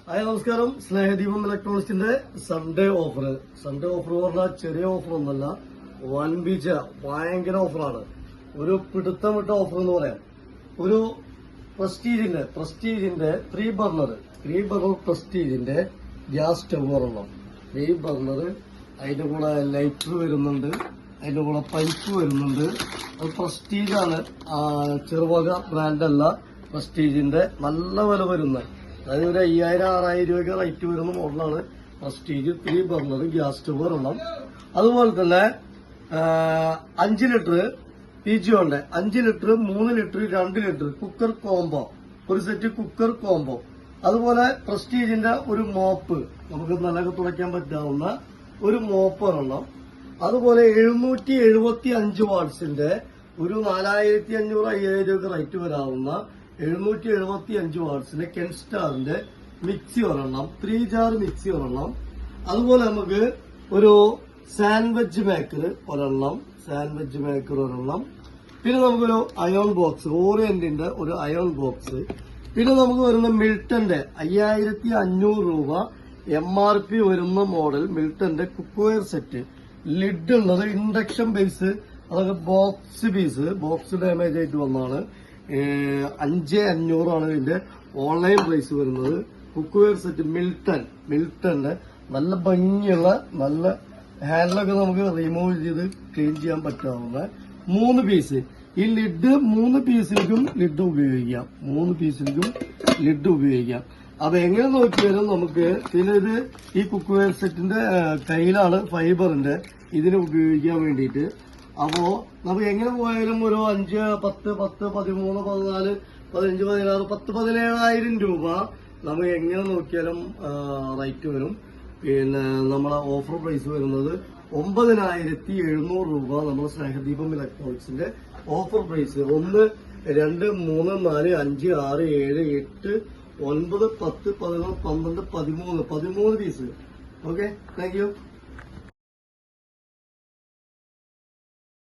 Hi നമസ്കാരം. സ്നേഹദീപം ഇലക്ട്രോണിക്സിന്റെ Sunday offer പറഞ്ഞാൽ ചെറിയ ഓഫർ ഒന്നല്ല, വൻപിച്ച ഭയങ്കര ഓഫറാണ്. ഒരു പിടുത്തമിട്ട ഓഫർ എന്ന് പറയാം. ഒരു പ്രസ്റ്റീജിന്റെ 3 ബർണർ പ്രസ്റ്റീജിന്റെ ഗ്യാസ് സ്റ്റവ് ഒരെണ്ണം, 3 ബർണർ. അതിന്റെ കൂടെ ലൈറ്റർ വരുന്നുണ്ട്, അതിന്റെ കൂടെ പൈപ്പ് വരുന്നുണ്ട്. അത് പ്രസ്റ്റീജാണ്, ചെറുവക ബ്രാൻഡല്ല. പ്രസ്റ്റീജിന്റെ നല്ല വില വരുന്നത്, അതായത് ഒരു 5000-6000 രൂപയ്ക്ക് റേറ്റ് വരുന്ന മോഡലാണ് പ്രസ്റ്റീജ് 3 ബർണർ ഗ്യാസ് സ്റ്റവ് ഒരെണ്ണം. അതുപോലെ തന്നെ 5 ലിറ്റർ PGOന്റെ 5 litre 3 litre 2 litre cooker combo, ഒരു സെറ്റ് കുക്കർ കോംബോ. അതുപോലെ പ്രസ്റ്റീജിന്റെ ഒരു മോപ്പ്, നമുക്ക് നല്ലൊക്കെ തുടയ്ക്കാൻ പറ്റാവുന്ന ഒരു മോപ്പ് ഒരെണ്ണം. അതുപോലെ 775 വാട്ട്സിന്റെ ഒരു 4500-5000 രൂപ റേറ്റ് വരാവുന്ന 775 വാട്ട്സിന്റെ കെൻസ്റ്റാറിന്റെ മിക്സി ഒരെണ്ണം, 3 ജാർ മിക്സി ഒരെണ്ണം. അതുപോലെ നമുക്ക് ഒരു സാൻഡ്വിച്ച് മേക്കർ ഒരെണ്ണം. പിന്നെ നമുക്കൊരു അയോൺ ബോക്സ്, ഓറിയന്റിന്റെ ഒരു അയോൺ ബോക്സ്. പിന്നെ നമുക്ക് വരുന്ന മിൽട്ടന്റെ 5500 രൂപ MRP വരുന്ന മോഡൽ മിൽട്ടന്റെ കുക്ക്വെയർ സെറ്റ്, ലിഡ് ഉള്ളത്, ഇൻഡക്ഷൻ ബേസ്. അതൊക്കെ ബോക്സ് ഡാമേജ് ആയിട്ട് വന്നാണ്. 5500 ആണ് ഇതിന്റെ ഓൺലൈൻ പ്രൈസ് വരുന്നത്. കുക്ക്വെയർ സെറ്റ് മിൽട്ടന്റെ നല്ല ഭംഗിയുള്ള, നല്ല ഹാൻഡിലൊക്കെ നമുക്ക് റിമൂവ് ചെയ്ത് ക്ലീൻ ചെയ്യാൻ പറ്റാവുന്ന 3 പീസ്. ഈ ലിഡ് 3 പീസിലേക്കും ലിഡ് ഉപയോഗിക്കാം. അപ്പൊ എങ്ങനെ നോക്കിയാലും നമുക്ക് ഇത് ഈ കുക്ക്വെയർ സെറ്റിന്റെ കയ്യിലാണ് ഫൈബറിന്റെ, ഇതിന് ഉപയോഗിക്കാൻ വേണ്ടിയിട്ട്. അപ്പോ നമുക്ക് എങ്ങനെ പോയാലും ഒരു 5, 10, 13, 14, 15, 16, 17,000 രൂപ നമുക്ക് എങ്ങനെ നോക്കിയാലും റേറ്റ് വരും. പിന്നെ നമ്മളെ ഓഫർ പ്രൈസ് വരുന്നത് 9700 രൂപ. നമ്മുടെ സ്നേഹദീപം ഇലക്ട്രോണിക്സിന്റെ offer price. 1, 2, 3, 4, 5, 6, 7, 8, 9, 10, 11, 12, 13 piece. Okay, thank you.